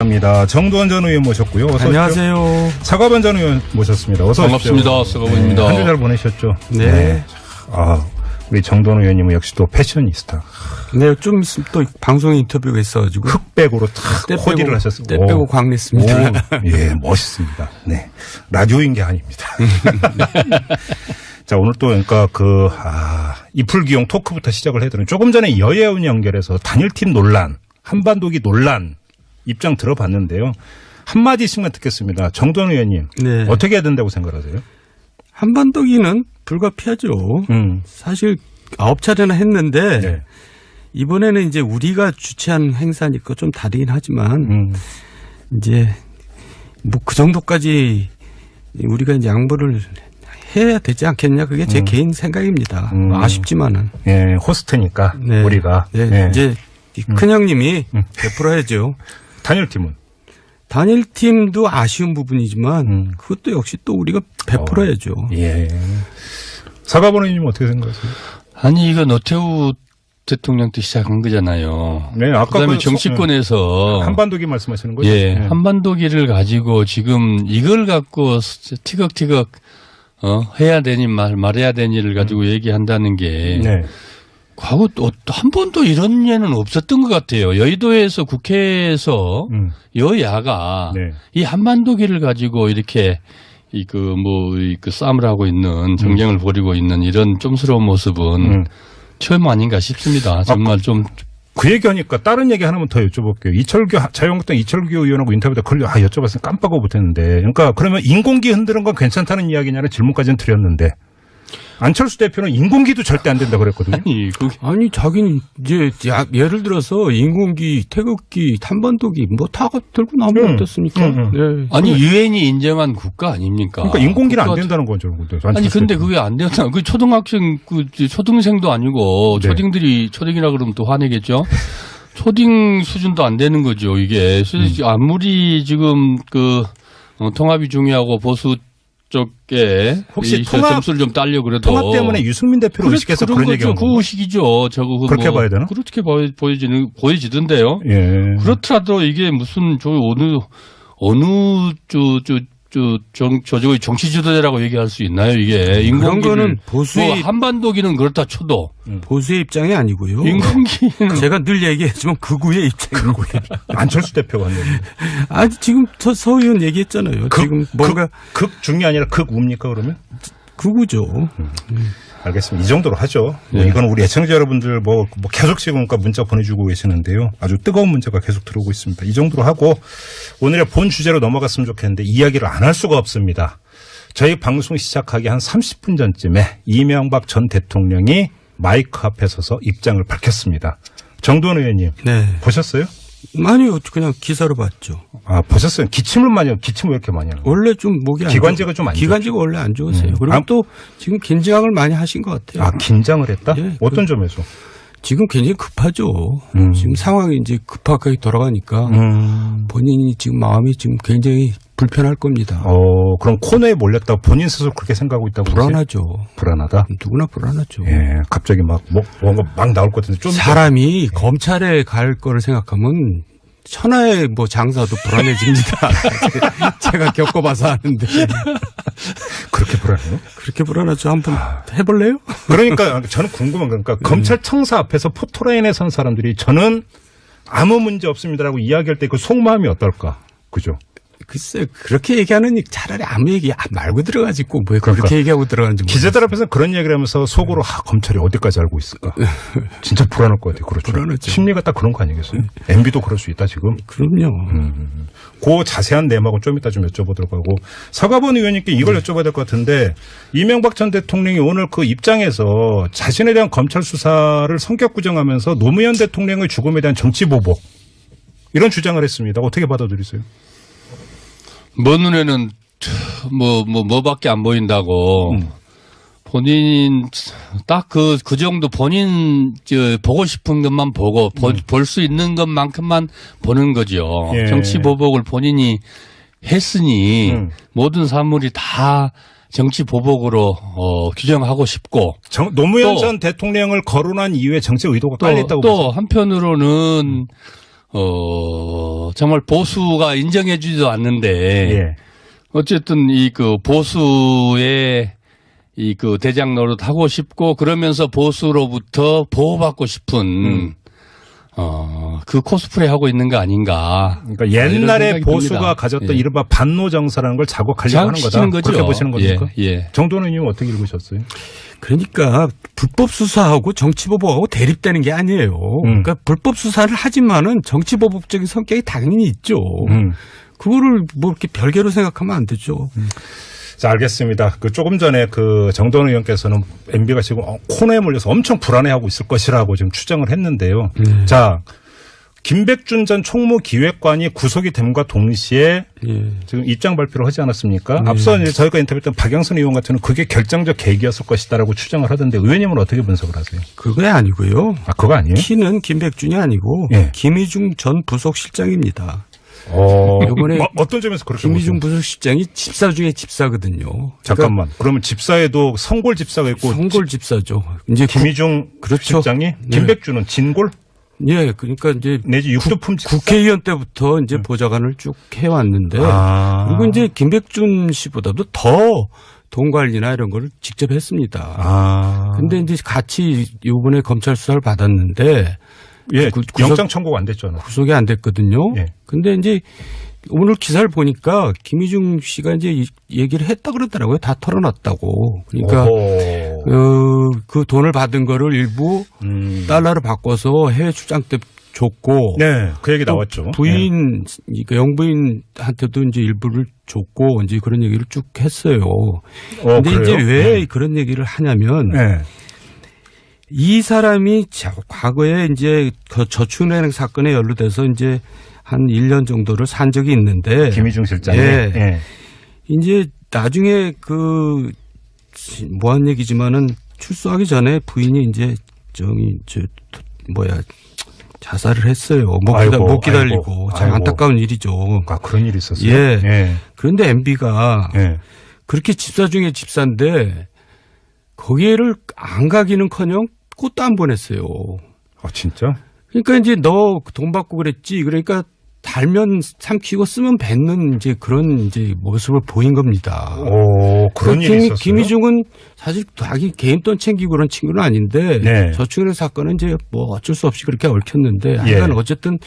입니다. 정두원 전 의원 모셨고요. 어서 안녕하세요. 오십시오. 사과반 전 의원 모셨습니다. 어서 반갑습니다. 오십시오. 사과반입니다. 한 주 잘 보내셨죠? 네. 우리 정두원 의원님은 역시 또 패셔니스타. 네, 좀 있으면 또 방송에 인터뷰가 있어가지고. 흑백으로 탁 코디를 하셨어요. 때 빼고 광냈습니다. 예, 멋있습니다. 네. 라디오인 게 아닙니다. 자, 오늘 또 그러니까 이풀기용 토크부터 시작을 해드리는 조금 전에 여야원 연결해서 단일팀 논란, 한반도기 논란 입장 들어봤는데요. 한마디씩만 듣겠습니다. 정두원 의원님. 네. 어떻게 해야 된다고 생각하세요? 한반도기는 불가피하죠. 사실 9차례나 했는데 네. 이번에는 이제 우리가 주최한 행사니까 좀 다르긴 하지만 이제 뭐 그 정도까지 우리가 이제 양보를 해야 되지 않겠냐. 그게 제 개인 생각입니다. 아쉽지만은. 예, 호스트니까 네. 우리가. 네. 예. 이제 큰형님이 베풀어야죠. 단일팀은? 단일팀도 아쉬운 부분이지만 그것도 역시 또 우리가 베풀어야죠. 예. 사과반 의원님 어떻게 생각하세요? 아니 이거 노태우 대통령 때 시작한 거잖아요. 네, 아까 그다음에 정치권에서 한반도기 말씀하시는 거죠? 예, 한반도기를 가지고 지금 이걸 갖고 티격태격 해야 되니 말해야 되니 를 가지고 얘기한다는 게 네. 과거 또 한 번도 이런 예는 없었던 것 같아요. 여의도에서 국회에서 여야가 네. 이 한반도기를 가지고 이렇게 싸움을 하고 있는 정쟁을 벌이고 있는 이런 좀스러운 모습은 처음 아닌가 싶습니다. 정말 좀. 그 얘기하니까 다른 얘기 하나만 더 여쭤볼게요. 자유한국당 이철규 의원하고 인터뷰 때 그걸 여쭤봤으면 깜빡하고 못했는데. 그러니까 그러면 인공기 흔드는 건 괜찮다는 이야기냐는 질문까지는 드렸는데. 안철수 대표는 인공기도 절대 안 된다 그랬거든요. 아니 자기는 이제 예를 들어서 인공기, 태극기, 한반도기 뭐 다 들고 나오면 어떻습니까? 네. 아니 유엔이 인정한 국가 아닙니까? 그러니까 인공기는 안 된다는 거죠. 아니 근데 그게 안 된다. 그 초등학생 초등생도 아니고 네. 초딩이라 그러면 또 화내겠죠. 초딩 수준도 안 되는 거죠. 이게 아무리 지금 통합이 중요하고 보수 쪽에 혹시 점수를 좀 딸려 그래도 통합 때문에 유승민 대표를 의식해서 그런 얘기한 그 의식이죠. 그렇게 봐야 되나? 그렇게 보여지던데요. 예. 그렇더라도 이게 무슨 어느 저쪽의 정치 지도자라고 얘기할 수 있나요? 이게 그런 거는 보수의 한반도기는 그렇다 쳐도 보수의 입장이 아니고요. 인공기는 제가 늘 얘기했지만 극우의 입장이고요. 안철수 대표가 한 얘기. 아니 지금 서 의원 얘기했잖아요. 지금 뭔가 극중이 아니라 극우입니까 그러면? 극우죠. 알겠습니다. 이 정도로 하죠. 네. 이건 우리 애청자 여러분들 계속 지금 문자 보내주고 계시는데요. 아주 뜨거운 문자가 계속 들어오고 있습니다. 이 정도로 하고 오늘의 본 주제로 넘어갔으면 좋겠는데 이야기를 안 할 수가 없습니다. 저희 방송 시작하기 한 30분 전쯤에 이명박 전 대통령이 마이크 앞에 서서 입장을 밝혔습니다. 정두원 의원님. 네. 보셨어요? 아니요. 그냥 기사로 봤죠. 보셨어요? 기침을 왜 이렇게 많이 하는 거예요? 원래 좀 목이 기관지가 좀 안 좋죠. 기관지가 원래 안 좋으세요. 그리고 또 지금 긴장을 많이 하신 것 같아요. 긴장을 했다? 예, 어떤 점에서? 지금 굉장히 급하죠. 지금 상황이 이제 급하게 돌아가니까 본인이 지금 마음이 지금 굉장히 불편할 겁니다. 그럼 코너에 몰렸다고 본인 스스로 그렇게 생각하고 있다고 불안하죠. 보세요? 불안하다? 누구나 불안하죠. 예, 갑자기 뭔가 막 나올 것 같은데 좀 사람이 검찰에 갈 거를 생각하면 천하의 장사도 불안해집니다. 제가 겪어봐서 아는데. 그렇게 불안해요? 그렇게 불안하죠. 한번 해볼래요? 그러니까 저는 궁금한 거니까 검찰청사 앞에서 포토라인에 선 사람들이 저는 아무 문제 없습니다라고 이야기할 때 그 속마음이 어떨까? 그죠? 글쎄 그렇게 얘기하는 차라리 아무 얘기 말고 들어가지고 뭐 그렇게 얘기하고 들어가는지 기자들 앞에서 그런 얘기를 하면서 속으로 검찰이 어디까지 알고 있을까? 진짜 불안할 것 같아요. 그렇죠. 불안하죠. 심리가 딱 그런 거 아니겠어요? MB도 그럴 수 있다 지금. 그럼요. 그 자세한 내막은 좀 이따 좀 여쭤보도록 하고 사과반 의원님께 이걸 여쭤봐야 될 것 같은데 이명박 전 대통령이 오늘 그 입장에서 자신에 대한 검찰 수사를 성격 부정하면서 노무현 대통령의 죽음에 대한 정치 보복 이런 주장을 했습니다. 어떻게 받아들이세요? 먼 눈에는 뭐밖에 안 보인다고. 본인 딱 그 정도 본인 보고 싶은 것만 보고 볼 수 있는 것만큼만 보는 거죠. 예. 정치 보복을 본인이 했으니 모든 사물이 다 정치 보복으로 규정하고 싶고 노무현 전 대통령을 거론한 이후에 정치 의도가 깔렸다고 또 한편으로는 정말 보수가 인정해주지도 않는데 예. 어쨌든 이 그 보수의 이 그 대장 노릇 하고 싶고 그러면서 보수로부터 보호받고 싶은 그 코스프레 하고 있는 거 아닌가. 그러니까 옛날에 이런 생각이 보수가 듭니다. 가졌던 예. 이른바 반노 정서라는 걸 자극하려고 하는 거다. 자극시키는 거죠. 그렇게 보시는 겁니까? 예, 예. 정도는 의원님 어떻게 읽으셨어요? 그러니까 불법 수사하고 정치보복하고 대립되는 게 아니에요. 그러니까 불법 수사를 하지만은 정치보복적인 성격이 당연히 있죠. 그거를 뭐 이렇게 별개로 생각하면 안 되죠. 자, 알겠습니다. 그 조금 전에 그 정도원 의원께서는 MB가 지금 코너에 몰려서 엄청 불안해하고 있을 것이라고 지금 추정을 했는데요. 자, 김백준 전 총무기획관이 구속이 됨과 동시에 지금 입장 발표를 하지 않았습니까? 앞서 이제 저희가 인터뷰했던 박영선 의원 같은 경우는 그게 결정적 계기였을 것이다라고 추정을 하던데 의원님은 어떻게 분석을 하세요? 그게 아니고요. 아, 그거 아니에요? 키는 김백준이 아니고 예. 김희중 전 부속실장입니다. 이번에 어떤 점에서 그렇게 김희중 보세요? 부속실장이 집사 중에 집사거든요. 잠깐만. 그러면 집사에도 성골 집사가 있고 성골 집사죠. 이제 김희중 그렇죠. 실장이 김백준은 진골 예, 그러니까 이제 내지 육두품 집사? 국회의원 때부터 이제 보좌관을 쭉 해왔는데 그리고 이제 김백준 씨보다도 더 돈 관리나 이런 걸 직접 했습니다. 근데 이제 같이 이번에 검찰 수사를 받았는데 예, 영장 청구가 안 됐잖아요. 구속이 안 됐거든요. 예. 근데 이제 오늘 기사를 보니까 김희중 씨가 이제 얘기를 했다 그러더라고요. 다 털어놨다고. 그러니까 그 돈을 받은 거를 일부 달러로 바꿔서 해외 출장 때 줬고. 네, 그 얘기 나왔죠. 부인, 그러니까 영부인한테도 이제 일부를 줬고 이제 그런 얘기를 쭉 했어요. 근데 그래요? 이제 왜 그런 얘기를 하냐면 이 사람이 과거에 이제 그 저축은행 사건에 연루돼서 이제 한 1년 정도를 산 적이 있는데. 김희중 실장이. 예. 예. 이제 나중에 뭐한 얘기지만은 출소하기 전에 부인이 이제 자살을 했어요. 못 기다리고. 참 아이고. 안타까운 일이죠. 아, 그런 일이 있었어요? 예. 예. 그런데 MB가 예. 그렇게 집사 중에 집사인데 거기를 안 가기는커녕 꽃도 안 보냈어요. 아, 진짜? 그러니까 이제 너 돈 받고 그랬지. 그러니까 달면 삼키고 쓰면 뱉는 이제 그런 이제 모습을 보인 겁니다. 그런 일이 있었어요. 김희중은 사실 자기 개인 돈 챙기고 그런 친구는 아닌데 네. 저축은행 사건은 이제 뭐 어쩔 수 없이 그렇게 얽혔는데 하여간 어쨌든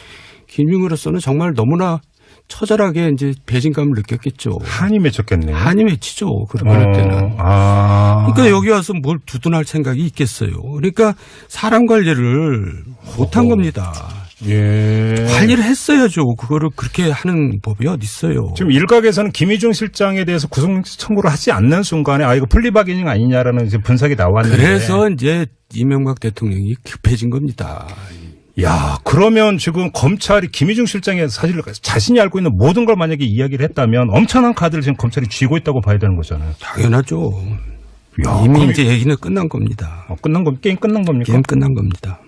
김희중으로서는 정말 너무나 처절하게 이제 배신감을 느꼈겠죠. 한이 맺혔겠네요. 한이 맺히죠. 그럴 때는. 그러니까 여기 와서 뭘 두둔할 생각이 있겠어요. 그러니까 사람 관리를 못한 겁니다. 예. 관리를 했어야죠. 그거를 그렇게 하는 법이 어디 있어요. 지금 일각에서는 김희중 실장에 대해서 구속 청구를 하지 않는 순간에 이거 플리바게닝 아니냐라는 지금 분석이 나왔는데. 그래서 이제 이명박 대통령이 급해진 겁니다. 야, 그러면 지금 검찰이 김희중 실장의 사실을 자신이 알고 있는 모든 걸 만약에 이야기를 했다면 엄청난 카드를 지금 검찰이 쥐고 있다고 봐야 되는 거잖아요. 당연하죠. 야, 이미 이제 얘기는 끝난 겁니다. 게임 끝난 겁니까? 게임 끝난 겁니다.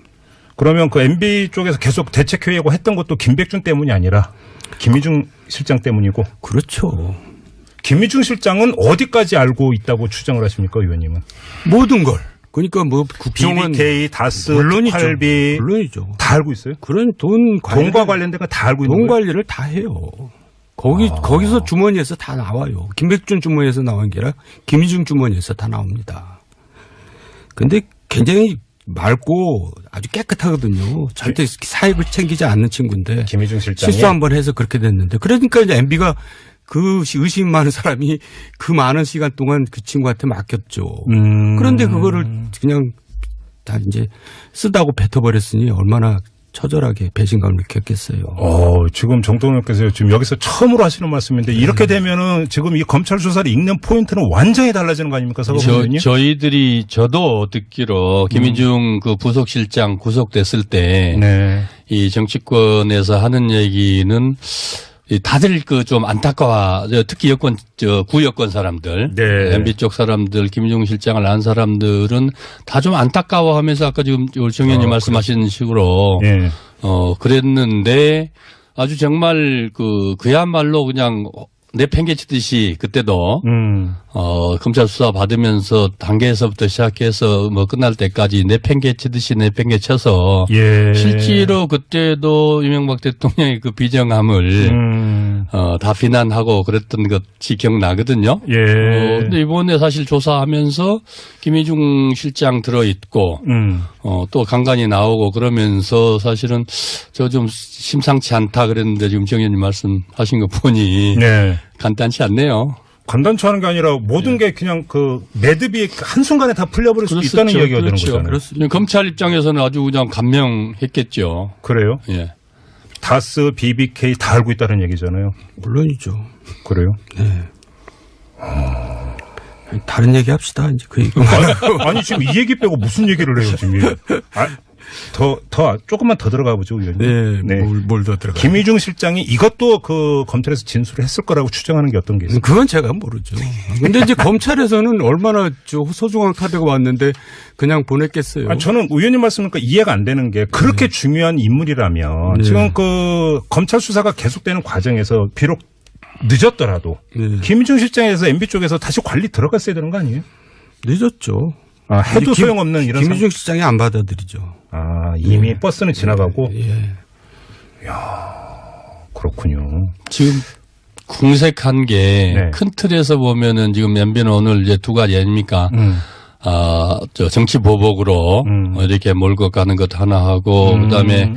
그러면 그 MB 쪽에서 계속 대책회의하고 했던 것도 김백준 때문이 아니라 김희중 실장 때문이고. 그렇죠. 김희중 실장은 어디까지 알고 있다고 추정을 하십니까, 의원님은? 모든 걸. 그러니까 뭐 국정원, BBK, 다스, 물론이죠. 8비 물론이죠. 다 알고 있어요? 그런 돈과 관련된 거 다 알고 있는 돈 거예요? 관리를 다 해요. 거기서 주머니에서 다 나와요. 김백준 주머니에서 나온 게 아니라 김희중 주머니에서 다 나옵니다. 근데 굉장히 맑고 아주 깨끗하거든요. 절대 사익을 챙기지 않는 친구인데. 김희중 실장이. 실수 한번 해서 그렇게 됐는데. 그러니까 이제 MB가 그 의심 많은 사람이 그 많은 시간 동안 그 친구한테 맡겼죠. 그런데 그거를 그냥 다 이제 쓰다고 뱉어버렸으니 얼마나 처절하게 배신감을 느꼈겠어요. 지금 정동영 의원께서 지금 여기서 처음으로 하시는 말씀인데 이렇게 되면은 지금 이 검찰 수사를 읽는 포인트는 완전히 달라지는 거 아닙니까? 저도 듣기로 김희중 그 부속실장 구속됐을 때 이 정치권에서 하는 얘기는 다들 그 좀 안타까워, 특히 구여권 사람들, MB 쪽 사람들, 김희중 실장을 안 사람들은 다 좀 안타까워하면서 아까 지금 정 의원님 말씀하신 식으로 그랬는데 아주 정말 그야말로 그냥 내팽개치듯이 그때도 검찰 수사 받으면서 단계에서부터 시작해서 뭐 끝날 때까지 내팽개치듯이 내팽개쳐서 예. 실제로 그때도 이명박 대통령의 그 비정함을 다 비난하고 그랬던 것이 기억나거든요. 예. 근데 이번에 사실 조사하면서 김희중 실장 들어있고 또 간간히 나오고 그러면서 사실은 저 좀 심상치 않다 그랬는데 지금 정 의원님 말씀하신 거 보니 네. 간단치 않네요. 간단치 않은 게 아니라 모든 게 그냥 그 매듭이 한순간에 다 풀려버릴 수 그렇죠. 있다는 이야기가 되는 그렇죠. 거잖아요. 그렇습니다. 검찰 입장에서는 아주 그냥 감명했겠죠. 그래요? 예. 다스, BBK 다 알고 있다는 얘기잖아요. 물론이죠. 그래요? 네. 다른 얘기 합시다. 이제 그 얘기. 아니 지금 이 얘기 빼고 무슨 얘기를 해요 지금? 조금만 더 들어가 보죠, 의원님. 네. 뭘 더 들어가? 김희중 실장이 이것도 그 검찰에서 진술을 했을 거라고 추정하는 게 어떤 게 있어요? 그건 제가 모르죠. 근데 이제 검찰에서는 얼마나 소중한 카드가 왔는데 그냥 보냈겠어요. 아니, 저는 의원님 말씀이니까 이해가 안 되는 게 그렇게 중요한 인물이라면 지금 그 검찰 수사가 계속되는 과정에서 비록 늦었더라도 김희중 실장에서 MB 쪽에서 다시 관리 들어갔어야 되는 거 아니에요? 늦었죠. 해도 소용없는 이런 김희중 실장이 안 받아들이죠. 이미 버스는 지나가고. 예. 이야, 그렇군요. 지금 궁색한 게 큰 틀에서 보면은 지금 MB는 오늘 이제 두 가지 아닙니까? 저 정치 보복으로 이렇게 몰고 가는 것 하나 하고 그다음에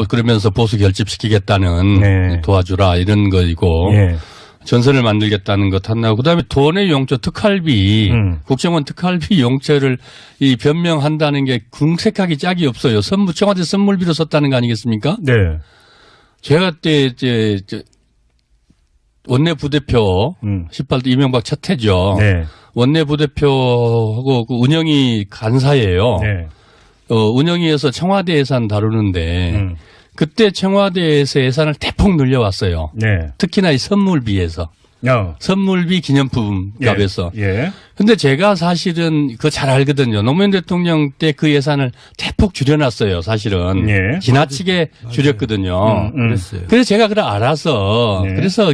그러면서 보수 결집시키겠다는 도와주라 이런 거이고. 전선을 만들겠다는 것 하나, 그다음에 돈의 용처 특활비, 국정원 특활비 용처를 이 변명한다는 게 궁색하기 짝이 없어요. 청와대 선물비로 썼다는 거 아니겠습니까? 네. 제가 그때 이제 원내 부대표 18대 이명박 첫 해죠. 네. 원내 부대표하고 그 운영위 간사예요. 네. 운영위에서 청와대 예산 다루는데. 그때 청와대에서 예산을 대폭 늘려왔어요. 네. 특히나 이 선물비에서. 선물비 기념품 값에서. 근데 제가 사실은 그거 잘 알거든요. 노무현 대통령 때 그 예산을 대폭 줄여놨어요. 사실은. 지나치게 줄였거든요. 그래서 제가 그걸 알아서 그래서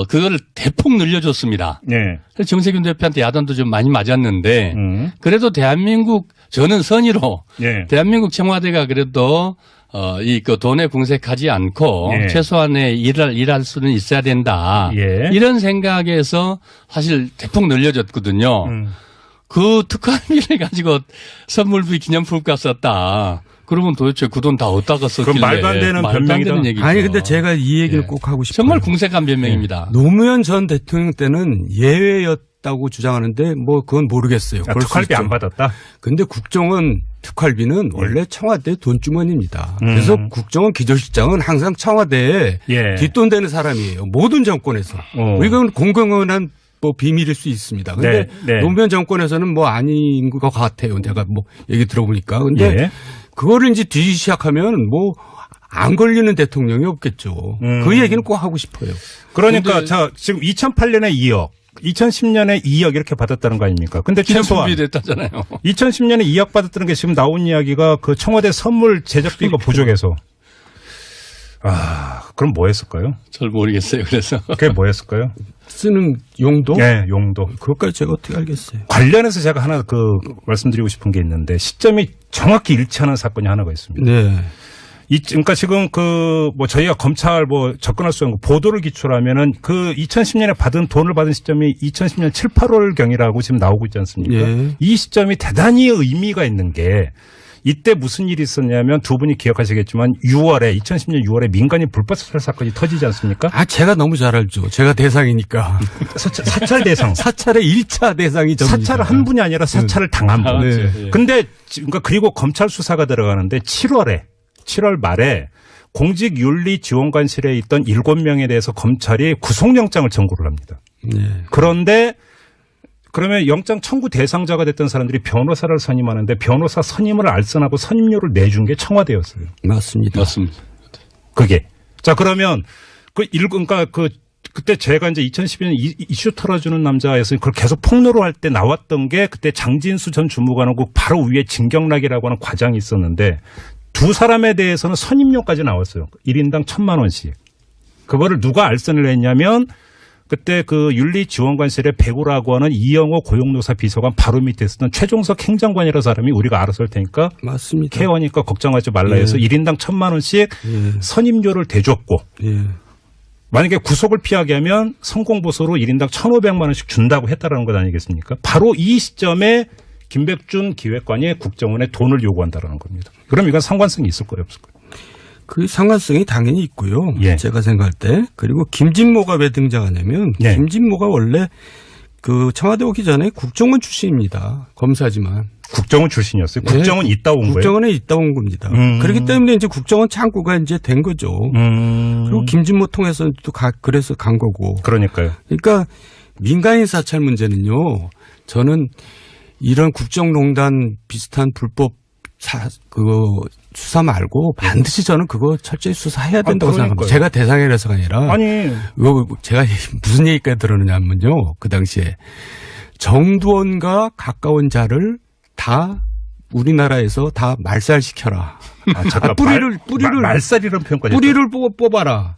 그걸 대폭 늘려줬습니다. 그래서 정세균 대표한테 야단도 좀 많이 맞았는데 그래도 대한민국 저는 선의로 대한민국 청와대가 그래도 그 돈에 궁색하지 않고 최소한의 일할 수는 있어야 된다. 이런 생각에서 사실 대폭 늘려줬거든요. 그 특활비를 가지고 선물비 기념품값 썼다. 그러면 도대체 그 돈 다 어디다가 썼길래. 그럼 말도 안 되는 변명이다. 얘기죠. 아니 근데 제가 이 얘기를 꼭 하고 싶어요. 정말 궁색한 변명입니다. 노무현 전 대통령 때는 예외였다고 주장하는데 뭐 그건 모르겠어요. 특활비 안 받았다? 근데 국정원 특활비는 원래 청와대 돈주머니입니다. 그래서 국정원 기조실장은 항상 청와대에 뒷돈 되는 사람이에요. 모든 정권에서. 이건 공공연한 뭐 비밀일 수 있습니다. 근데 노무현 정권에서는 뭐 아닌 것 같아요. 내가 뭐 얘기 들어보니까. 근데 그거를 이제 뒤지기 시작하면 뭐 안 걸리는 대통령이 없겠죠. 그 얘기는 꼭 하고 싶어요. 그러니까 자 지금 2008년에 2억. 2010년에 2억 이렇게 받았다는 거 아닙니까? 근데 최소한 됐다잖아요. 2010년에 2억 받았다는 게 지금 나온 이야기가 그 청와대 선물 제작비가 부족해서. 그럼 뭐 했을까요? 잘 모르겠어요. 그래서. 그게 뭐 했을까요? 쓰는 용도? 네, 용도. 그것까지 제가 어떻게 알겠어요? 관련해서 제가 하나 말씀드리고 싶은 게 있는데 시점이 정확히 일치하는 사건이 하나가 있습니다. 네. 그러니까 지금 저희가 검찰 접근할 수 있는 보도를 기초로 하면은 2010년에 돈을 받은 시점이 2010년 7, 8월경이라고 지금 나오고 있지 않습니까? 이 시점이 대단히 의미가 있는 게 이때 무슨 일이 있었냐면 두 분이 기억하시겠지만 2010년 6월에 민간인 불법 사찰 사건이 터지지 않습니까? 제가 너무 잘 알죠. 제가 대상이니까. 사찰 대상. 사찰의 1차 대상이 접니다. 사찰을 한 분이 아니라 사찰을 당한 분. 근데 그리고 검찰 수사가 들어가는데 7월 말에 공직윤리지원관실에 있던 7명에 대해서 검찰이 구속영장을 청구를 합니다. 그런데 그러면 영장 청구 대상자가 됐던 사람들이 변호사를 선임하는데 변호사 선임을 알선하고 선임료를 내준 게 청와대였어요. 맞습니다. 그게. 자, 그러면 그때 제가 이제 2012년 이슈 털어주는 남자에서 그걸 계속 폭로를 할 때 나왔던 게 그때 장진수 전 주무관하고 바로 위에 진경락이라고 하는 과장이 있었는데 두 사람에 대해서는 선임료까지 나왔어요. 1인당 1,000만 원씩. 그거를 누가 알선을 했냐면 그때 그 윤리지원관실의 배우라고 하는 이영호 고용노사 비서관 바로 밑에 있었던 최종석 행정관이라는 사람이 우리가 알아서 할 테니까 맞습니다. 케어니까 걱정하지 말라 해서 1인당 1,000만 원씩 선임료를 대줬고 만약에 구속을 피하게 하면 성공보수로 1인당 1,500만 원씩 준다고 했다라는 것 아니겠습니까? 바로 이 시점에 김백준 기획관이 국정원에 돈을 요구한다라는 겁니다. 그럼 이건 상관성이 있을 거예요, 없을 거예요? 그 상관성이 당연히 있고요. 예. 제가 생각할 때. 그리고 김진모가 왜 등장하냐면 예. 김진모가 원래 그 청와대 오기 전에 국정원 출신입니다. 검사지만. 국정원 출신이었어요? 국정원 있다 온 거예요? 국정원에 있다 온 겁니다. 그렇기 때문에 이제 국정원 창구가 이제 된 거죠. 그리고 김진모 통해서 또 그래서 간 거고. 그러니까요. 그러니까 민간인 사찰 문제는요. 저는 이런 국정농단 비슷한 불법 수사 말고 반드시 저는 그거 철저히 수사해야 된다고 생각합니다. 제가 대상이라서가 아니라. 아니. 제가 무슨 얘기까지 들었느냐면요. 그 당시에 정두원과 가까운 자를 다 우리나라에서 다 말살시켜라. 뿌리를 말살이라는 표현까지. 뿌리를 뽑아라.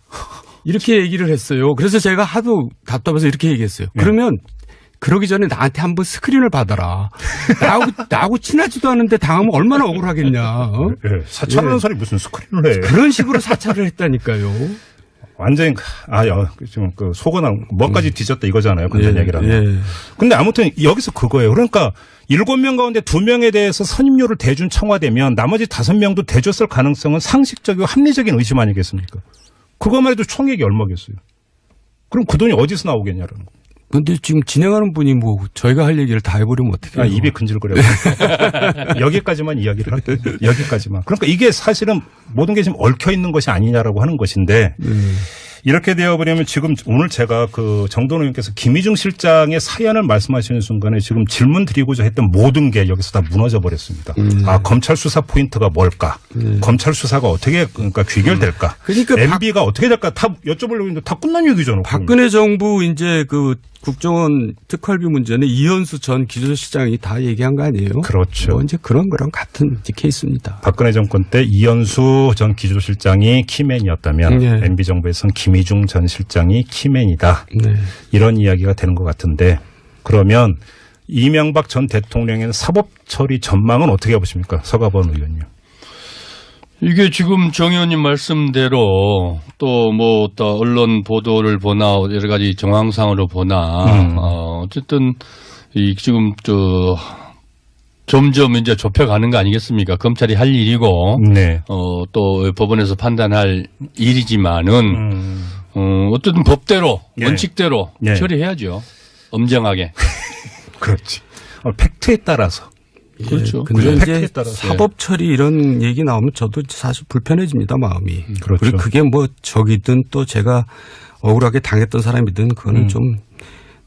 이렇게 얘기를 했어요. 그래서 제가 하도 답답해서 이렇게 얘기했어요. 그러면 그러기 전에 나한테 한번 스크린을 받아라. 나하고 친하지도 않은데 당하면 얼마나 억울하겠냐. 어? 네, 사찰하는 사람이 무슨 스크린을 해. 그런 식으로 사찰을 했다니까요. 완전히 지금 그 속어나 뭐까지 뒤졌다 이거잖아요. 그런 이야기라면. 근데 아무튼 여기서 그거예요. 그러니까 7명 가운데 2명에 대해서 선임료를 대준 청와대면 나머지 5명도 대줬을 가능성은 상식적이고 합리적인 의심 아니겠습니까? 그것만 해도 총액이 얼마겠어요. 그럼 그 돈이 어디서 나오겠냐라는 거. 근데 지금 진행하는 분이 뭐 저희가 할 얘기를 다 해버리면 어떡해요. 입이 근질거려요. 여기까지만 이야기를 할게요. 여기까지만. 그러니까 이게 사실은 모든 게 지금 얽혀 있는 것이 아니냐라고 하는 것인데 이렇게 되어버리면 지금 오늘 제가 그 정돈 의원께서 김희중 실장의 사연을 말씀하시는 순간에 지금 질문 드리고자 했던 모든 게 여기서 다 무너져 버렸습니다. 검찰 수사 포인트가 뭘까? 검찰 수사가 어떻게 그러니까 귀결될까? 그러니까 MB가 어떻게 될까? 다 여쭤보려고 했는데 다 끝난 얘기잖아요. 박근혜 정부 이제 그 국정원 특활비 문제는 이현수 전 기조실장이 다 얘기한 거 아니에요? 그렇죠. 뭐 이제 그런 거랑 같은 이제 케이스입니다. 박근혜 정권 때 이현수 전 기조실장이 키맨이었다면 MB 정부에서는 김희중 전 실장이 키맨이다. 이런 이야기가 되는 것 같은데 그러면 이명박 전 대통령의 사법 처리 전망은 어떻게 보십니까? 서가번 의원님. 이게 지금 정 의원님 말씀대로 또 뭐 또 언론 보도를 보나 여러 가지 정황상으로 보나 어쨌든 이 지금 점점 이제 좁혀가는 거 아니겠습니까? 검찰이 할 일이고 또 법원에서 판단할 일이지만은 어쨌든 법대로 원칙대로 처리해야죠. 엄정하게. 그렇지. 팩트에 따라서. 그렇죠. 근데 이제 사법 처리 이런 얘기 나오면 저도 사실 불편해집니다, 마음이. 그렇죠. 그리고 그게 뭐 적이든 또 제가 억울하게 당했던 사람이든 그거는 좀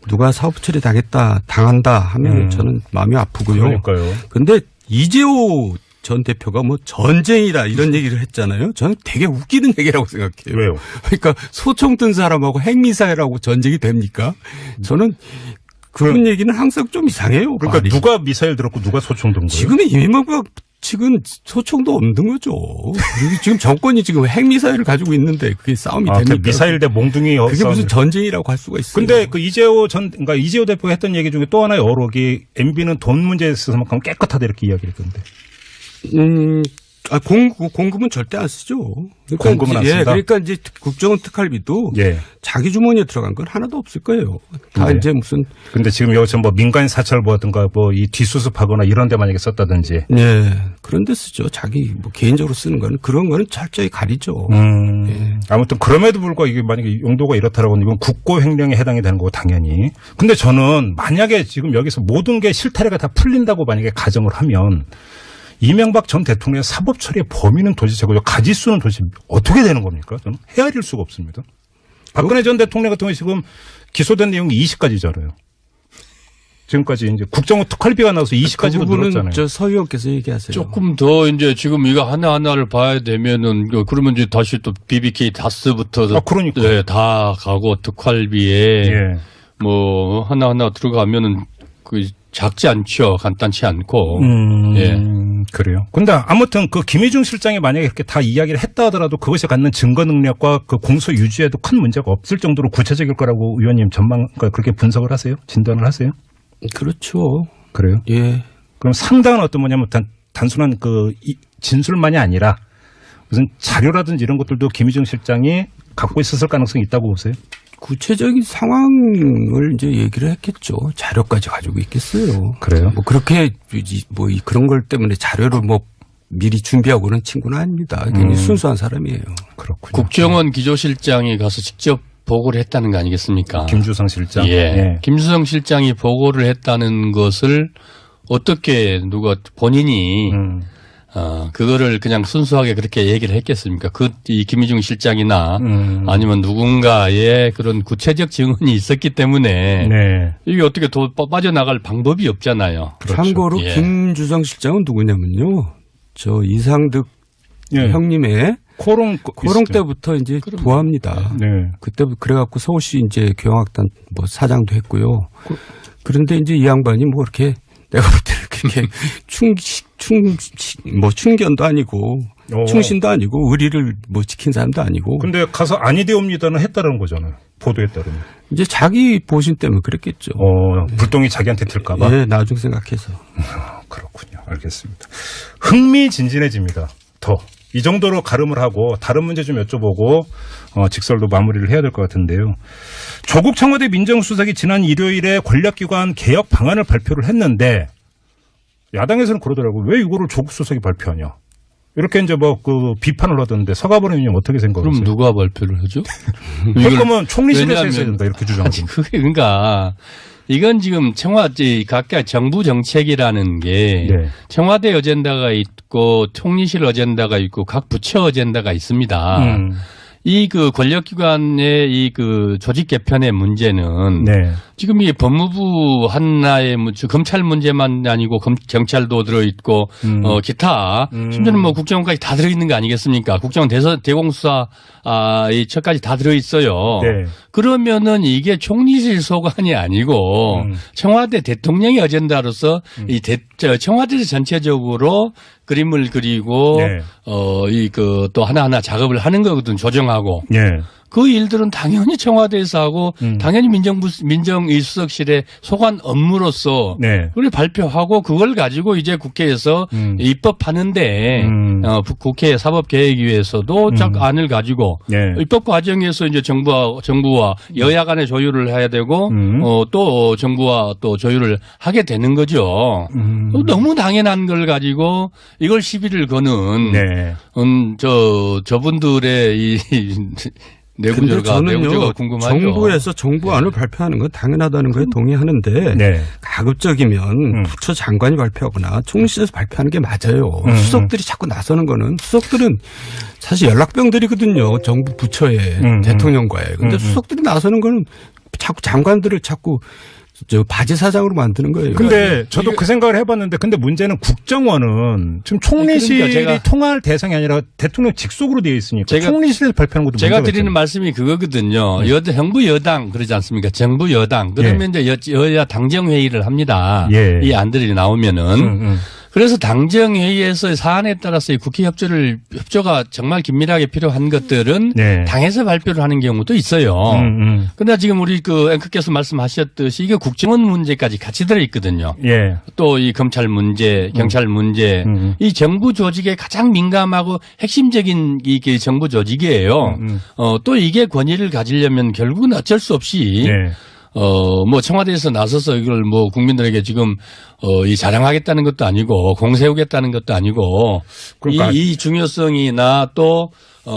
누가 사법 처리 당한다 하면 저는 마음이 아프고요. 그러니까요. 근데 이재호 전 대표가 뭐 전쟁이다 이런 얘기를 했잖아요. 저는 되게 웃기는 얘기라고 생각해요. 왜요? 그러니까 소총 든 사람하고 핵미사일하고 전쟁이 됩니까? 저는 그런 얘기는 항상 좀 이상해요. 그러니까 말이. 누가 미사일 들었고 누가 소총 든 거예요? 지금의 이명박 지금 소총도 없는 거죠. 그리고 지금 정권이 지금 핵미사일을 가지고 있는데 그게 싸움이 됩니까? 미사일 대 몽둥이 그게 무슨 전쟁이라고 할 수가 있어요. 근데 그 그러니까 이재호 대표가 했던 얘기 중에 또 하나의 어록이 MB는 돈 문제에 있어서만큼 깨끗하다 이렇게 이야기를 했던데. 공급은 절대 안 쓰죠. 그러니까 공급은 안 쓴다. 그러니까 이제 국정원 특활비도 자기 주머니에 들어간 건 하나도 없을 거예요. 다 이제 무슨. 근데 지금 여기서 뭐 민간 사찰부라든가 뭐 이 뒷수습하거나 이런 데 만약에 썼다든지. 그런 데 쓰죠. 자기 뭐 개인적으로 쓰는 거는 그런 거는 철저히 가리죠. 아무튼 그럼에도 불구하고 이게 만약에 용도가 이렇다라고 하면 이건 국고 횡령에 해당이 되는 거고 당연히. 근데 저는 만약에 지금 여기서 모든 게 실타래가 다 풀린다고 만약에 가정을 하면 이명박 전 대통령의 사법 처리의 범위는 도대체 가지수는 도대체 어떻게 되는 겁니까? 저는 헤아릴 수가 없습니다. 박근혜 전 대통령 같은 경우에 지금 기소된 내용이 20가지잖아요. 지금까지 이제 국정원 특활비가 나와서 20가지로 늘었잖아요. 저 서 의원께서 얘기하세요. 조금 더 이제 지금 이거 하나하나를 봐야 되면은 그러면 이제 다시 또 BBK 다스부터 그러니까. 다 가고 특활비에 뭐 하나하나 들어가면은 그 작지 않죠. 간단치 않고. 그래요. 근데 아무튼 그 김희중 실장이 만약에 이렇게 다 이야기를 했다 하더라도 그것이 갖는 증거 능력과 그 공소 유지에도 큰 문제가 없을 정도로 구체적일 거라고 의원님 그렇게 분석을 하세요? 진단을 하세요? 그렇죠. 그래요? 예. 그럼 상당한 어떤 뭐냐면 단순한 그 진술만이 아니라 무슨 자료라든지 이런 것들도 김희중 실장이 갖고 있었을 가능성이 있다고 보세요? 구체적인 상황을 이제 얘기를 했겠죠. 자료까지 가지고 있겠어요. 그래요? 뭐 그렇게 뭐 그런 걸 때문에 자료를 뭐 미리 준비하고 그런 친구는 아닙니다. 굉장히 순수한 사람이에요. 그렇군요. 국정원 기조실장이 가서 직접 보고를 했다는 거 아니겠습니까? 김주성 실장. 예. 예. 김주성 실장이 보고를 했다는 것을 어떻게 누가 본인이 그거를 그냥 순수하게 그렇게 얘기를 했겠습니까? 이 김희중 실장이나 아니면 누군가의 그런 구체적 증언이 있었기 때문에 네. 이게 어떻게 빠져나갈 방법이 없잖아요. 그렇죠. 참고로 예. 김주성 실장은 누구냐면요. 저 이상득 예. 형님의 코롱 때부터 이제 부합니다. 네. 그때부터 그래갖고 서울시 이제 경영학단 뭐 사장도 했고요. 그런데 이제 이 양반이 뭐 이렇게 내가 볼 때는 그렇게 충견도 아니고 충신도 아니고 의리를 뭐 지킨 사람도 아니고. 근데 가서 아니되옵니다는 했다는 거잖아요. 보도에 따르면. 이제 자기 보신 때문에 그랬겠죠. 불똥이 자기한테 튈까봐. 예, 나중 생각해서. 그렇군요. 알겠습니다. 흥미진진해집니다. 더. 이 정도로 가름을 하고 다른 문제 좀 여쭤보고 직설도 마무리를 해야 될 것 같은데요. 조국 청와대 민정수석이 지난 일요일에 권력기관 개혁 방안을 발표를 했는데 야당에서는 그러더라고요. 왜 이거를 조국 수석이 발표하냐. 이렇게 이제 비판을 하던데 서가번 의원님 어떻게 생각하세요? 그럼 누가 발표를 하죠? 할 거면 총리실에서 했어야 된다 이렇게 주장하던데. 그게 그러니까 이건 지금 청와대 각각 정부 정책이라는 게 네. 청와대 어젠다가 있고 총리실 어젠다가 있고 각 부처 어젠다가 있습니다. 이 그 권력기관의 이 그 조직 개편의 문제는 네. 지금 이 법무부 한나의 검찰 문제만 아니고 경찰도 들어있고 기타 심지어는 뭐 국정원까지 다 들어있는 거 아니겠습니까? 국정원 대공수사 이 처까지 다 들어있어요. 네. 그러면은 이게 총리실 소관이 아니고 청와대 대통령의 어젠다로서 청와대에서 전체적으로 그림을 그리고 네. 또 하나하나 작업을 하는 거거든 조정하고. 네. 그 일들은 당연히 청와대에서 하고 당연히 민정수석실의 소관 업무로서 네. 그걸 발표하고 그걸 가지고 이제 국회에서 입법하는데 국회 사법계획위에서도 안을 가지고 네. 입법 과정에서 이제 정부와 여야 간의 조율을 해야 되고 또 정부와 또 조율을 하게 되는 거죠. 너무 당연한 걸 가지고 이걸 시비를 거는 네. 저분들의 이 내부조가 궁금하죠. 정부에서 정부안을 발표하는 건 당연하다는 거에 동의하는데 네. 가급적이면 부처 장관이 발표하거나 총리실에서 발표하는 게 맞아요. 수석들이 자꾸 나서는 거는 수석들은 사실 연락병들이거든요. 정부 부처에 대통령과의. 근데 수석들이 나서는 거는 자꾸 장관들을 자꾸 바지 사장으로 만드는 거예요. 근데 저도 그 생각을 해봤는데 근데 문제는 국정원은 지금 총리실이 그러니까 통할 대상이 아니라 대통령 직속으로 되어 있으니까 총리실에서 발표하는 것도 제가 문제가 드리는 있잖아요. 말씀이 그거거든요. 정부 여당 그러지 않습니까? 정부 여당 그러면 이제 여야 당정회의를 합니다. 예. 이 안들이 나오면은 그래서 당정회의에서 사안에 따라서 이 국회 협조가 정말 긴밀하게 필요한 것들은 네. 당에서 발표를 하는 경우도 있어요. 그러나 지금 우리 그 앵커께서 말씀하셨듯이 이게 국정원 문제까지 같이 들어있거든요. 예. 또 이 검찰 문제, 경찰 문제, 이 정부 조직에 가장 민감하고 핵심적인 이게 정부 조직이에요. 또 이게 권위를 가지려면 결국은 어쩔 수 없이 네. 뭐 청와대에서 나서서 이걸 뭐 국민들에게 지금 이 자랑하겠다는 것도 아니고 공세우겠다는 것도 아니고 그러니까 이 중요성이나 또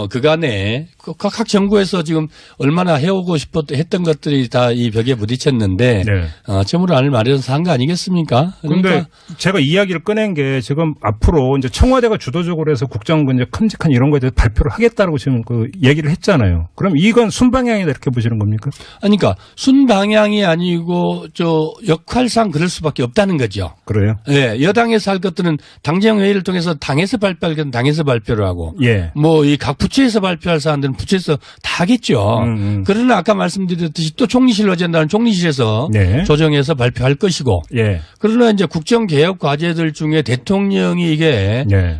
그간에 각 정부에서 지금 얼마나 해오고 했던 것들이 다 이 벽에 부딪혔는데 네. 채무를 마련해서 한 거 아니겠습니까? 그런데 그러니까 제가 이야기를 꺼낸 게 지금 앞으로 이제 청와대가 주도적으로 해서 국정원 이제 큼직한 이런 거에 대해서 발표를 하겠다라고 지금 그 얘기를 했잖아요. 그럼 이건 순방향이다 이렇게 보시는 겁니까? 그러니까 순방향이 아니고 역할상 그럴 수밖에 없다는 거죠. 그래요? 예, 여당에서 할 것들은 당정회의를 통해서 당에서 발표할 것은 당에서 발표를 하고 예. 뭐 이 각 부처에서 발표할 사안들은 부처에서 다 하겠죠. 그러나 아까 말씀드렸듯이 또 총리실 어젠다는 총리실에서 네. 조정해서 발표할 것이고. 예. 그러나 이제 국정개혁 과제들 중에 대통령이 이게 예.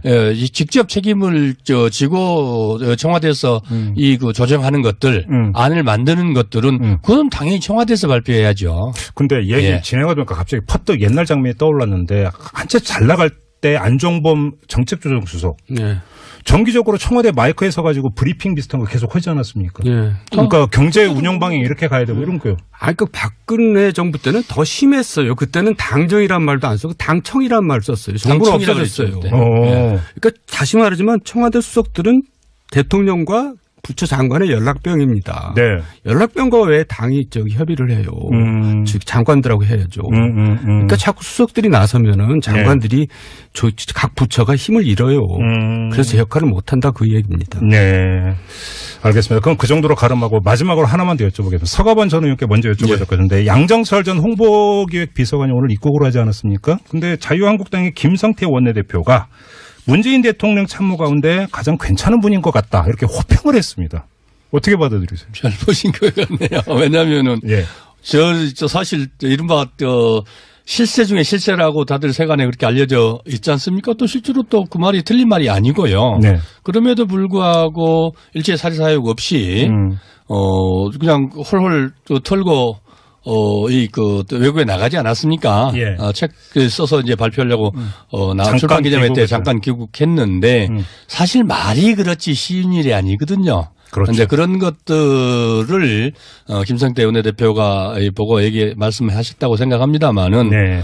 직접 책임을 지고 청와대에서 이 그 조정하는 것들 안을 만드는 것들은 그건 당연히 청와대에서 발표해야죠. 근데 얘기 예. 진행하다 보니까 갑자기 퍼뜩 옛날 장면이 떠올랐는데 한참 잘 나갈 때 안종범 정책조정수석 네. 정기적으로 청와대 마이크에 서가지고 브리핑 비슷한 거 계속 하지 않았습니까? 예. 그러니까 경제 운영 방향 이렇게 가야 되고 이런 거요. 그 박근혜 정부 때는 더 심했어요. 그때는 당정이란 말도 안 쓰고 당청이란 말 썼어요. 정부는 당청이라고 없어졌어요. 그랬죠, 예. 그러니까 다시 말하지만 청와대 수석들은 대통령과 부처 장관의 연락병입니다. 네. 연락병과 왜 당이 협의를 해요? 즉 장관들하고 해야죠. 그러니까 자꾸 수석들이 나서면은 장관들이 각 부처가 힘을 잃어요. 그래서 역할을 못한다 그 얘기입니다. 네. 알겠습니다. 그럼 그 정도로 가름하고 마지막으로 하나만 더 여쭤보겠습니다. 서가번 전 의원께 먼저 여쭤봐야 되는데 양정철 전 홍보기획 비서관이 오늘 입국을 하지 않았습니까? 근데 자유한국당의 김성태 원내대표가 문재인 대통령 참모 가운데 가장 괜찮은 분인 것 같다. 이렇게 호평을 했습니다. 어떻게 받아들이세요? 잘 보신 것 같네요. 왜냐면은 예. 저 사실 이른바 실세 중에 실세라고 다들 세간에 그렇게 알려져 있지 않습니까? 또 실제로 또 그 말이 틀린 말이 아니고요. 네. 그럼에도 불구하고 일체 사리 사욕 없이 그냥 홀홀 털고 외국에 나가지 않았습니까? 예. 책 써서 이제 발표하려고, 잠깐 출판 기념회 때 귀국했어요. 잠깐 귀국했는데, 사실 말이 그렇지 쉬운 일이 아니거든요. 그렇죠. 그런데 그런 것들을, 김성태 원내대표가 보고 말씀하셨다고 생각합니다만은, 네.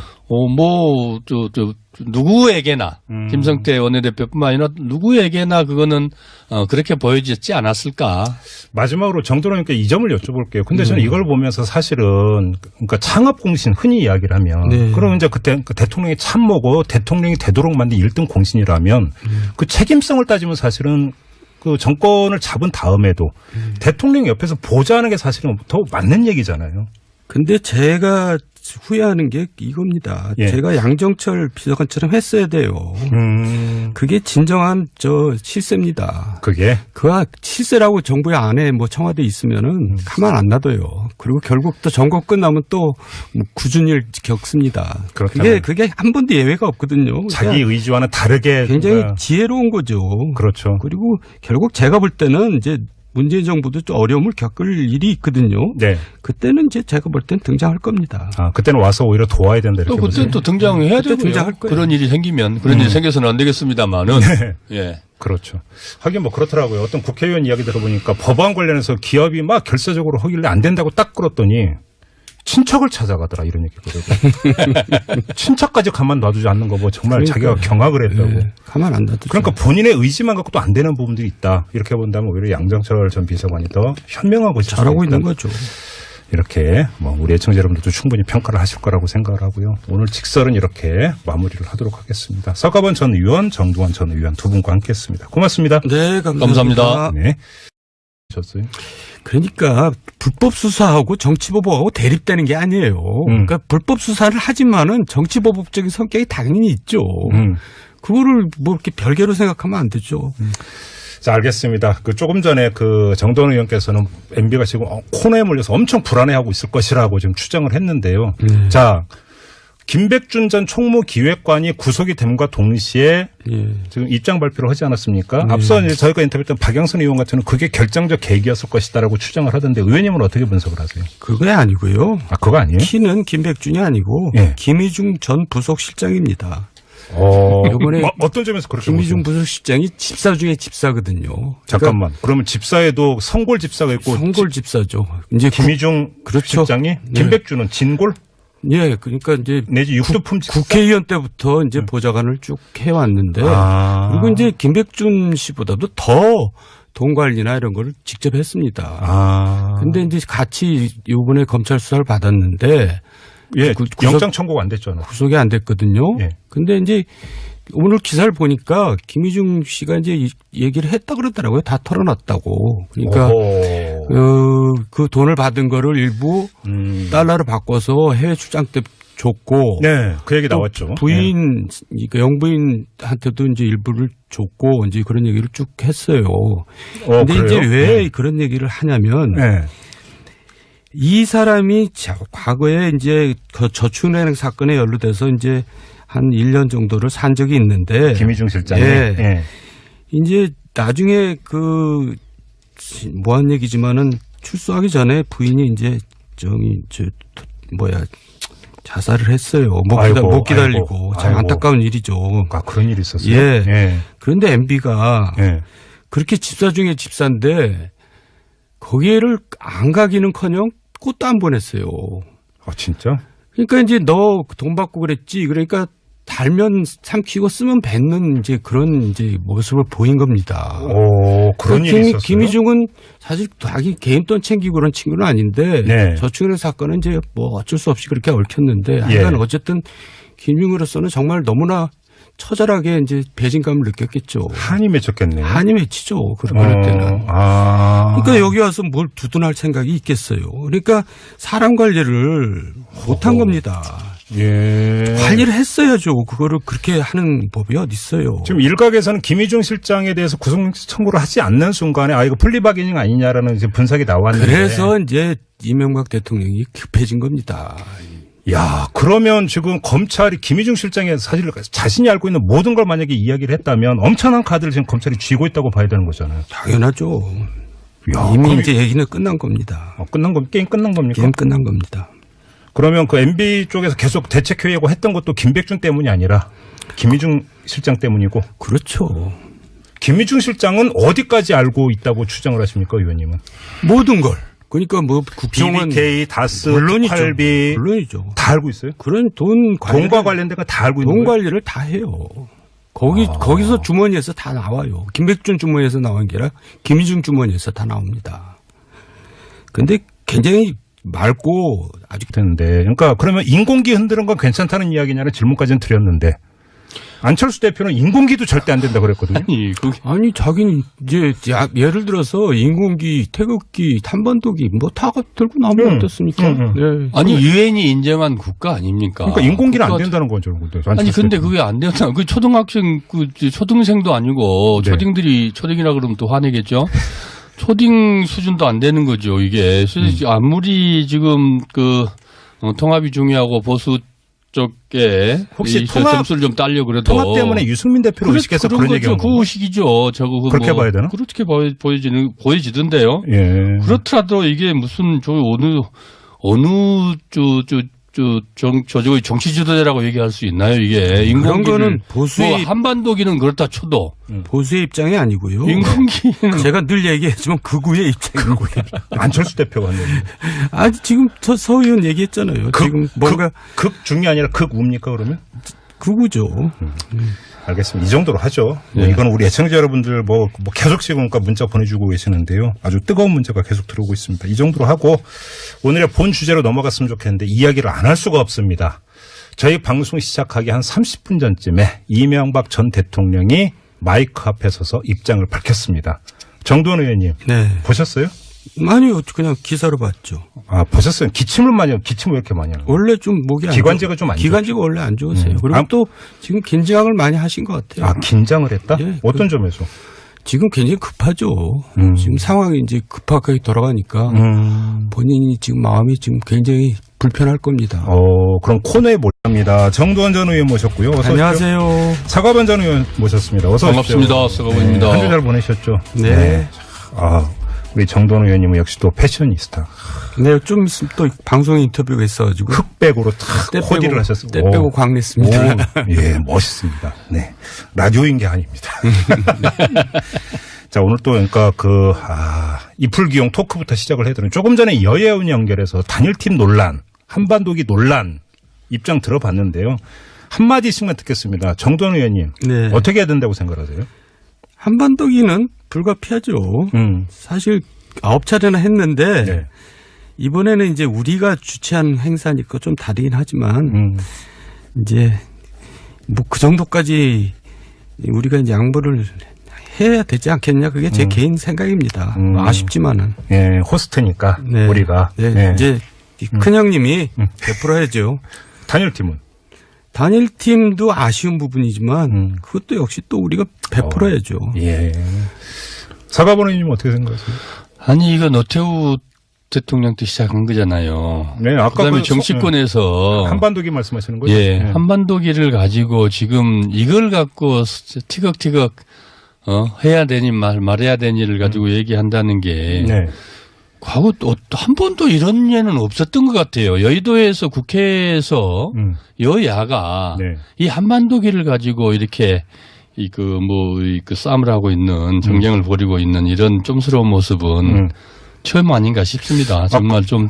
누구에게나, 김성태 원내대표뿐만 아니라 누구에게나 그거는, 그렇게 보여지지 않았을까. 마지막으로 정도로 의원께 이 점을 여쭤볼게요. 근데 저는 이걸 보면서 사실은 그러니까 창업공신 흔히 이야기를 하면 네. 그러면 이제 그때 그 대통령이 참모고 대통령이 되도록 만든 1등 공신이라면 그 책임성을 따지면 사실은 그 정권을 잡은 다음에도 대통령 옆에서 보좌하는 게 사실은 더 맞는 얘기잖아요. 근데 제가 후회하는 게 이겁니다. 예. 제가 양정철 비서관처럼 했어야 돼요. 그게 진정한 실세입니다. 그게 그가 실세라고 정부의 안에 청와대에 있으면은 가만 안 놔둬요. 그리고 결국 또 정권 끝나면 또 굳은 일 겪습니다. 그게 한 번도 예외가 없거든요. 자기 의지와는 다르게 굉장히 지혜로운 거죠. 그렇죠. 그리고 결국 제가 볼 때는 이제 문재인 정부도 좀 어려움을 겪을 일이 있거든요. 네. 그때는 이제 제가 볼 땐 등장할 겁니다. 그때는 와서 오히려 도와야 된다 이렇게 또 그때는 또 등장해야 되고요. 등장할 거예요. 그런 일이 생기면 그런 일이 생겨서는 안 되겠습니다만은. 네. 예. 그렇죠. 하긴 그렇더라고요. 어떤 국회의원 이야기 들어보니까 법안 관련해서 기업이 막 결사적으로 하길래 안 된다고 딱 끌었더니 친척을 찾아가더라 이런 얘기거든요. 친척까지 가만 놔두지 않는 거 정말 자기가 경악을 했다고. 네, 가만 안 놔두죠. 그러니까 본인의 의지만 갖고도 안 되는 부분들이 있다. 이렇게 본다면 오히려 양정철 전 비서관이 더 현명하고 잘하고 있는 거죠. 이렇게 우리 애청자 여러분들도 충분히 평가를 하실 거라고 생각을 하고요. 오늘 직설은 이렇게 마무리를 하도록 하겠습니다. 서가번 전 의원, 정두환 전 의원 두 분과 함께했습니다. 고맙습니다. 네, 감사합니다. 네. 셨어요. 그러니까 불법 수사하고 정치보복하고 대립되는 게 아니에요. 그러니까 불법 수사를 하지만은 정치보복적인 성격이 당연히 있죠. 그거를 이렇게 별개로 생각하면 안 되죠. 자, 알겠습니다. 조금 전에 정도원 의원께서는 MB가 지금 코너에 몰려서 엄청 불안해하고 있을 것이라고 지금 추정을 했는데요. 자, 김백준 전 총무기획관이 구속이 됨과 동시에 지금 입장 발표를 하지 않았습니까? 앞서 이제 저희가 인터뷰했던 박영선 의원 같은 경우는 그게 결정적 계기였을 것이다라고 추정을 하던데 의원님은 어떻게 분석을 하세요? 그게 아니고요. 그거 아니에요? 키는 김백준이 아니고 김희중 전 부속실장입니다. 이번에 어떤 점에서 그렇게 김희중 부속실장이 집사 중에 집사거든요. 잠깐만. 그러면 집사에도 성골 집사가 있고 성골 집사죠. 이제 김희중 실장이 김백준은 진골? 예, 그러니까 이제 내지 육두품 국회의원 때부터 이제 보좌관을 쭉 해왔는데 그리고 이제 김백준 씨보다도 더 돈 관리나 이런 걸 직접 했습니다. 근데 이제 같이 이번에 검찰 수사를 받았는데 영장 청구가 안 됐잖아요. 구속이 안 됐거든요. 근데 이제 오늘 기사를 보니까 김희중 씨가 이제 얘기를 했다 그러더라고요. 다 털어놨다고. 그러니까 그 돈을 받은 거를 일부 달러로 바꿔서 해외 출장 때 줬고. 네, 그 얘기 나왔죠. 부인, 그러니까 영부인한테도 이제 일부를 줬고 이제 그런 얘기를 쭉 했어요. 근데 그래요? 이제 왜 그런 얘기를 하냐면 네. 이 사람이 과거에 이제 그 저축은행 사건에 연루돼서 이제 한 1년 정도를 산 적이 있는데. 김희중 실장이. 예. 예. 이제 나중에 뭐한 얘기지만은 출소하기 전에 부인이 이제 자살을 했어요. 못 기다리고. 아이고, 참 안타까운 일이죠. 아, 그런 일이 있었어요? 예. 예. 그런데 MB가 예. 그렇게 집사 중에 집사인데 거기를 안 가기는커녕 꽃도 안 보냈어요. 아, 진짜? 그러니까 이제 너 돈 받고 그랬지. 그러니까 달면 삼키고 쓰면 뱉는 이제 그런 이제 모습을 보인 겁니다. 오, 그런 일이 있었어요? 김희중은 사실 자기 개인 돈 챙기고 그런 친구는 아닌데 네. 저축은행 사건은 이제 뭐 어쩔 수 없이 그렇게 얽혔는데 하여간 어쨌든 김희중으로서는 정말 너무나 처절하게 이제 배신감을 느꼈겠죠. 한이 맺혔겠네요. 한이 맺히죠. 그럴 때는. 그러니까 여기 와서 뭘 두둔할 생각이 있겠어요. 그러니까 사람 관리를 못한 겁니다. 예. 관리를 했어야죠. 그거를 그렇게 하는 법이 어디 있어요. 지금 일각에서는 김희중 실장에 대해서 구속 청구를 하지 않는 순간에 이거 플리바게닝 아니냐라는 이제 분석이 나왔는데. 그래서 이제 이명박 대통령이 급해진 겁니다. 야, 그러면 지금 검찰이 김희중 실장의 사실 자신이 알고 있는 모든 걸 만약에 이야기를 했다면 엄청난 카드를 지금 검찰이 쥐고 있다고 봐야 되는 거잖아요. 당연하죠. 야, 이미 이제 얘기는 끝난 겁니다. 게임 끝난 겁니까? 게임 끝난 겁니다. 그러면 그 MB 쪽에서 계속 대책회의하고 했던 것도 김백준 때문이 아니라 김희중 실장 때문이고. 그렇죠. 김희중 실장은 어디까지 알고 있다고 추정을 하십니까, 의원님은? 모든 걸. 그러니까 뭐 국정원, BBK, 다스, 물론이죠. 팔비 물론이죠. 다 알고 있어요? 그런 돈과 관련된 거 다 알고 있는 돈 거예요? 관리를 다 해요. 거기서 주머니에서 다 나와요. 김백준 주머니에서 나온 게 아니라 김희중 주머니에서 다 나옵니다. 근데 굉장히 맑고 아주 되는데, 그러니까 그러면 인공기 흔드는 건 괜찮다는 이야기냐는 질문까지는 드렸는데 안철수 대표는 인공기도 절대 안 된다 그랬거든요. 아니 자기는 이제 예를 들어서 인공기, 태극기, 탄반도기 뭐 다 들고 나오면 어떻습니까? 네. 아니 유엔이 인정한 국가 아닙니까? 그러니까 인공기는 안 된다는 거죠. 아니 근데 그게 안 된다. 그 초등학생 초등생도 아니고 네. 초딩이라 그러면 또 화내겠죠. 초딩 수준도 안 되는 거죠, 이게. 아무리 지금 통합이 중요하고 보수 쪽에 혹시 점수를 좀 딸려 그래도 통합 때문에 유승민 대표를 의식해서 그런 얘기한 그 의식이죠. 그렇게 봐야 되나? 그렇게 보여지던데요. 예. 그렇더라도 이게 무슨 저쪽의 정치 지도자라고 얘기할 수 있나요, 이게? 그런 거는 보수의 한반도기는 그렇다 쳐도 보수의 입장이 아니고요. 인공기는 제가 늘 얘기했지만 극우의 입장이고요. 안철수 대표가 한 얘기. 아니 지금 서 의원 얘기했잖아요. 지금 뭔가 극중이 아니라 극우입니까 그러면? 극우죠. 알겠습니다. 이 정도로 하죠. 네. 이건 우리 애청자 여러분들 계속 지금 문자 보내주고 계시는데요. 아주 뜨거운 문제가 계속 들어오고 있습니다. 이 정도로 하고 오늘의 본 주제로 넘어갔으면 좋겠는데 이야기를 안 할 수가 없습니다. 저희 방송 시작하기 한 30분 전쯤에 이명박 전 대통령이 마이크 앞에 서서 입장을 밝혔습니다. 정두원 의원님. 네. 보셨어요? 아니요. 그냥 기사로 봤죠. 아, 보셨어요? 기침을 왜 이렇게 많이 하는 거예요? 원래 좀 목이 안 기관지가 좀 안 좋죠. 기관지가 원래 안 좋으세요. 그리고 또 지금 긴장을 많이 하신 것 같아요. 아, 긴장을 했다? 예, 어떤 점에서? 지금 굉장히 급하죠. 지금 상황이 이제 급하게 돌아가니까 본인이 지금 마음이 지금 굉장히 불편할 겁니다. 그럼 코너에 몰랍니다. 정두원 전 의원 모셨고요. 어서 안녕하세요. 오십시오. 사과반 전 의원 모셨습니다. 어서 반갑습니다. 오십시오. 사과반입니다. 한 주 잘 보내셨죠? 네. 우리 정두원 의원님은 역시 또 패셔니스타. 네, 좀 있으면 또 방송에 인터뷰가 있어가지고. 흑백으로 탁 코디를 하셨어요. 때 빼고 광냈습니다. 예, 멋있습니다. 네. 라디오인 게 아닙니다. 자, 오늘 또 그러니까 이풀기용 토크부터 시작을 해야 되는 조금 전에 여야원 연결해서 단일팀 논란, 한반도기 논란 입장 들어봤는데요. 한마디씩만 듣겠습니다. 정두원 의원님. 네. 어떻게 해야 된다고 생각하세요? 한반도기는 불가피하죠. 사실 9차례나 했는데 네. 이번에는 이제 우리가 주최한 행사니까 좀 다르긴 하지만 이제 뭐 그 정도까지 우리가 이제 양보를 해야 되지 않겠냐. 그게 제 개인 생각입니다. 아쉽지만은. 예, 호스트니까 네. 우리가. 네. 예. 이제 큰형님이 베풀어야죠. 단일팀은? 단일팀도 아쉬운 부분이지만 그것도 역시 또 우리가 베풀어야죠. 예. 사과번 의원님 어떻게 생각하세요? 아니 이거 노태우 대통령 때 시작한 거잖아요. 네, 아까 그다음에 정치권에서 한반도기 말씀하시는 거죠? 예, 한반도기를 가지고 지금 이걸 갖고 티격태격 해야 되니 말해야 되니를 가지고 얘기한다는 게 네. 과거 또 한 번도 이런 예는 없었던 것 같아요. 여의도에서 국회에서 여야가 네. 이 한반도기를 가지고 이렇게 그 싸움을 하고 있는 정쟁을 벌이고 있는 이런 좀스러운 모습은 처음 아닌가 싶습니다. 정말 좀.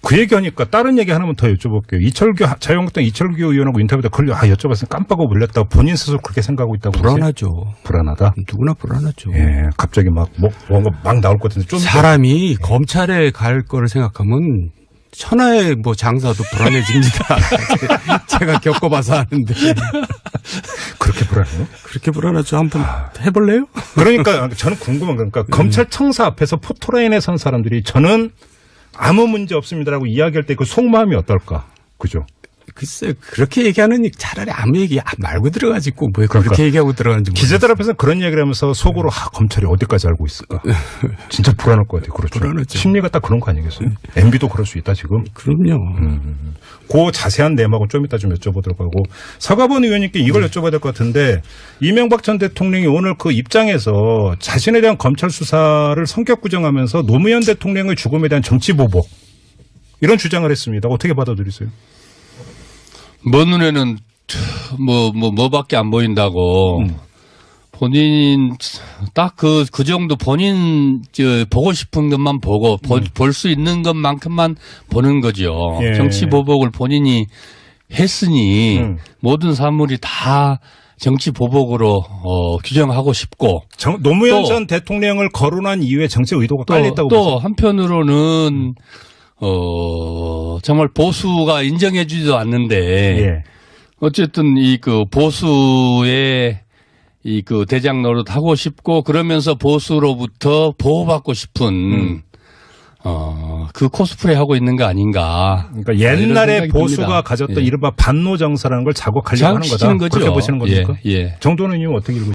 그 얘기하니까 다른 얘기 하나만 더 여쭤볼게요. 자유한국당 이철규 의원하고 인터뷰 때 여쭤봤으니 깜빡하고 몰랐다고 본인 스스로 그렇게 생각하고 있다고. 불안하죠. 불안하다? 누구나 불안하죠. 예, 갑자기 뭔가 막 나올 것 같은데 좀. 사람이 검찰에 갈 거를 생각하면 천하의 장사도 불안해집니다. 제가 겪어봐서 아는데. 그렇게 불안해요? 그렇게 불안하죠. 한번 해볼래요? 그러니까 저는 궁금한 거니까 검찰청사 앞에서 포토라인에 선 사람들이 저는 아무 문제 없습니다라고 이야기할 때 그 속마음이 어떨까? 그죠? 글쎄 그렇게 얘기하는 차라리 아무 얘기 말고 들어가지고 뭐 그렇게 얘기하고 들어가는지 기자들 앞에서 그런 얘기를 하면서 속으로 검찰이 어디까지 알고 있을까? 진짜 불안할 것 같아요. 그렇죠. 불안하죠. 심리가 딱 그런 거 아니겠어요? MB도 그럴 수 있다 지금. 그럼요. 그 자세한 내막은 좀 이따 좀 여쭤보도록 하고 사과번 의원님께 이걸 여쭤봐야 될 것 같은데 이명박 전 대통령이 오늘 그 입장에서 자신에 대한 검찰 수사를 성격 부정하면서 노무현 대통령의 죽음에 대한 정치 보복 이런 주장을 했습니다. 어떻게 받아들이세요? 먼 눈에는 뭐밖에 안 보인다고. 본인 딱 그 정도 본인 보고 싶은 것만 보고 볼 수 있는 것만큼만 보는 거죠. 예. 정치 보복을 본인이 했으니 모든 사물이 다 정치 보복으로 규정하고 싶고 노무현 전 대통령을 거론한 이후에 정치 의도가 깔렸다고 또 한편으로는 정말 보수가 인정해주지도 않는데 예. 어쨌든 보수의 대장 노릇 하고 싶고 그러면서 보수로부터 보호받고 싶은 그 코스프레 하고 있는 거 아닌가. 그러니까 옛날에 보수가 가졌던 이른바 반노 정서라는 걸 자극하려고 하는 거다. 거죠. 그렇게 보시는 겁니까? 예. 정도는 어떻게 읽으세요?